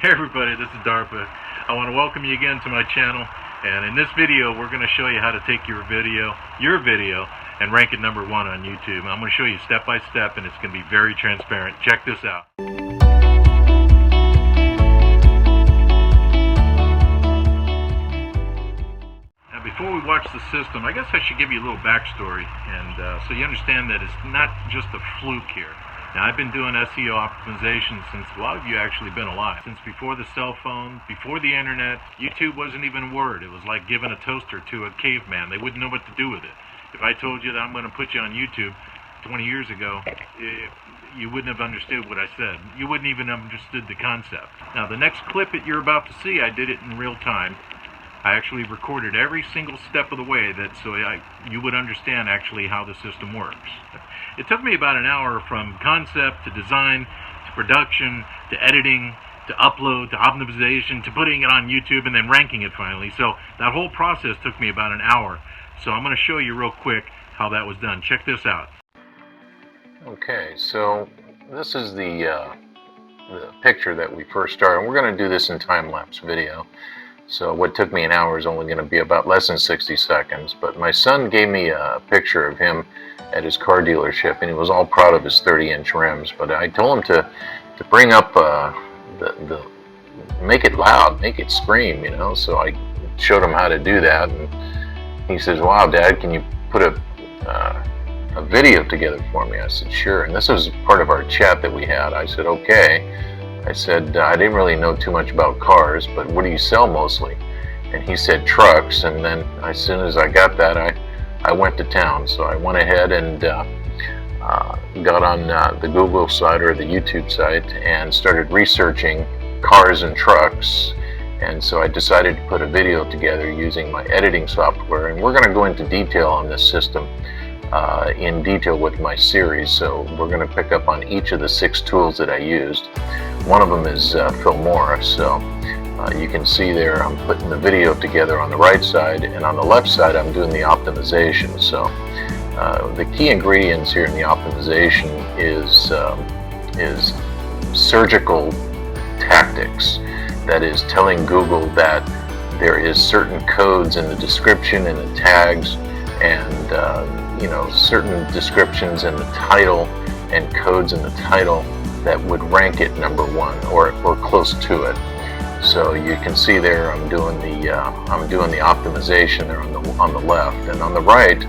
Hey everybody, this is DARPA. I want to welcome you again to my channel, and in this video we're going to show you how to take your video, and rank it #1 on YouTube. I'm going to show you step by step, and it's going to be very transparent. Check this out. Now before we watch the system, I guess I should give you a little backstory, and so you understand that it's not just a fluke here. Now, I've been doing SEO optimization since a lot of you actually been alive. Since before the cell phone, before the internet, YouTube wasn't even a word. It was like giving a toaster to a caveman. They wouldn't know what to do with it. If I told you that I'm going to put you on YouTube 20 years ago, you wouldn't have understood what I said. You wouldn't even have understood the concept. Now, the next clip that you're about to see, I did it in real time. I actually recorded every single step of the way so you would understand actually how the system works. It took me about an hour from concept to design to production to editing to upload to optimization to putting it on YouTube and then ranking it finally. So that whole process took me about an hour. So I'm going to show you real quick how that was done. Check this out. Okay, so this is the picture that we first started. We're going to do this in time-lapse video. So what took me an hour is only going to be about less than 60 seconds. But my son gave me a picture of him at his car dealership, and he was all proud of his 30-inch rims. But I told him to bring up make it loud, make it scream, you know. So I showed him how to do that, and he says, "Wow, Dad, can you put a video together for me?" I said, "Sure." And this was part of our chat that we had. I said, "Okay." I said, "I didn't really know too much about cars, but what do you sell mostly?" And he said, "Trucks." And then as soon as I got that, I went to town. So I went ahead and got on the Google site or the YouTube site and started researching cars and trucks. And so I decided to put a video together using my editing software. And we're going to go into detail on this system in detail with my series. So we're going to pick up on each of the 6 tools that I used. One of them is Filmora, so you can see there I'm putting the video together on the right side, and on the left side I'm doing the optimization. So the key ingredients here in the optimization is surgical tactics. That is telling Google that there is certain codes in the description and the tags, and certain descriptions in the title and codes in the title that would rank it #1 or close to it. So you can see there I'm doing the optimization there on the left, and on the right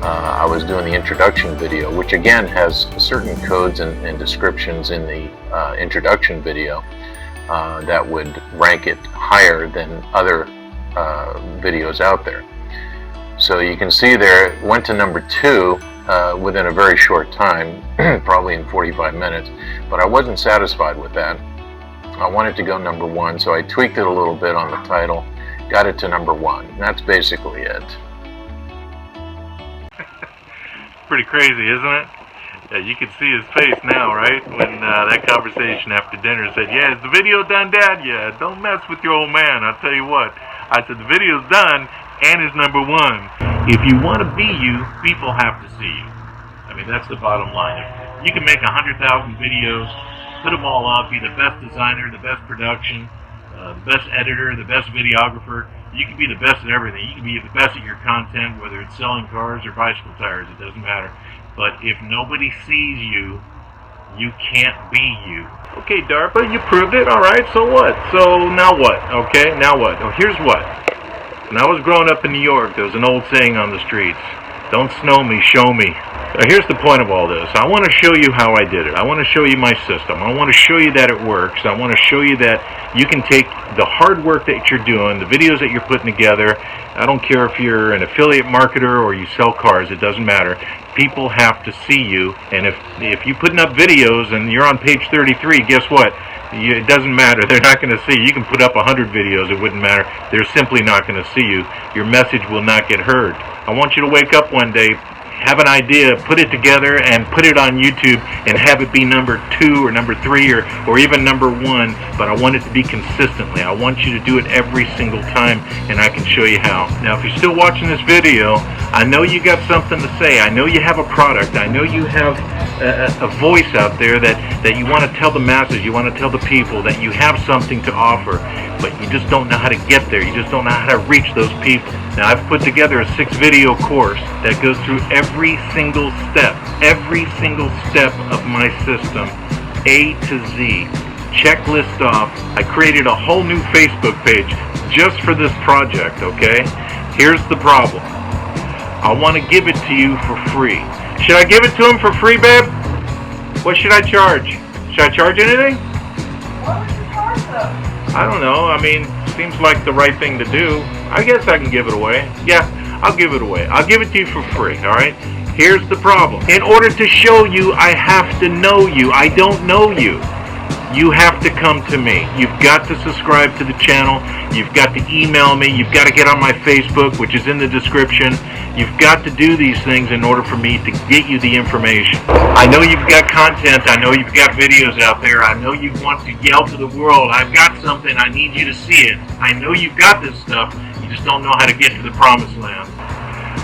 I was doing the introduction video, which again has certain codes and descriptions in the introduction video that would rank it higher than other videos out there. So you can see there it went to #2 within a very short time, probably in 45 minutes, but I wasn't satisfied with that. I wanted to go #1, so I tweaked it a little bit on the title, got it to #1, and that's basically it. Pretty crazy, isn't it? Yeah, you can see his face now, right? When that conversation after dinner said, "Yeah, is the video done, Dad?" "Yeah, don't mess with your old man, I'll tell you what." I said, "The video's done and it's #1. If you want to be you, people have to see you." I mean, that's the bottom line. If you can make 100,000 videos, put them all up, be the best designer, the best production, the best editor, the best videographer. You can be the best at everything. You can be the best at your content, whether it's selling cars or bicycle tires, it doesn't matter. But if nobody sees you, you can't be you. Okay, DARPA, you proved it. All right, so what? So now what? Okay, now what? Oh, here's what. When I was growing up in New York, there was an old saying on the streets: "Don't snow me, show me." Now, here's the point of all this. I want to show you how I did it. I want to show you my system. I want to show you that it works. I want to show you that you can take the hard work that you're doing, the videos that you're putting together. I don't care if you're an affiliate marketer or you sell cars, it doesn't matter. People have to see you, and if you're putting up videos and you're on page 33, guess what? It doesn't matter. They're not going to see you. You can put up 100 videos. It wouldn't matter. They're simply not going to see you. Your message will not get heard. I want you to wake up one day, have an idea, put it together, and put it on YouTube, and have it be #2 or #3 or even #1. But I want it to be consistently. I want you to do it every single time, and I can show you how. Now, if you're still watching this video, I know you got something to say. I know you have a product. I know you have a voice out there that you want to tell the masses, you want to tell the people that you have something to offer, but you just don't know how to get there. You just don't know how to reach those people. Now, I've put together a 6-video course that goes through every single step of my system, A to Z. Checklist off. I created a whole new Facebook page just for this project, okay? Here's the problem. I want to give it to you for free. Should I give it to him for free, babe? What should I charge? Should I charge anything? What would you charge them? I don't know. I mean, seems like the right thing to do. I guess I can give it away. Yeah, I'll give it away. I'll give it to you for free, all right? Here's the problem. In order to show you, I have to know you. I don't know you. You have to come to me. You've got to subscribe to the channel. You've got to email me. You've got to get on my Facebook, which is in the description. You've got to do these things in order for me to get you the information. I know you've got content. I know you've got videos out there. I know you want to yell to the world, I've got something. I need you to see it. I know you've got this stuff. You just don't know how to get to the promised land.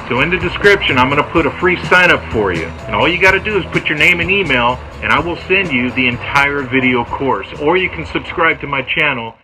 So in the description, I'm going to put a free sign up for you. And all you got to do is put your name and email, and I will send you the entire video course. Or you can subscribe to my channel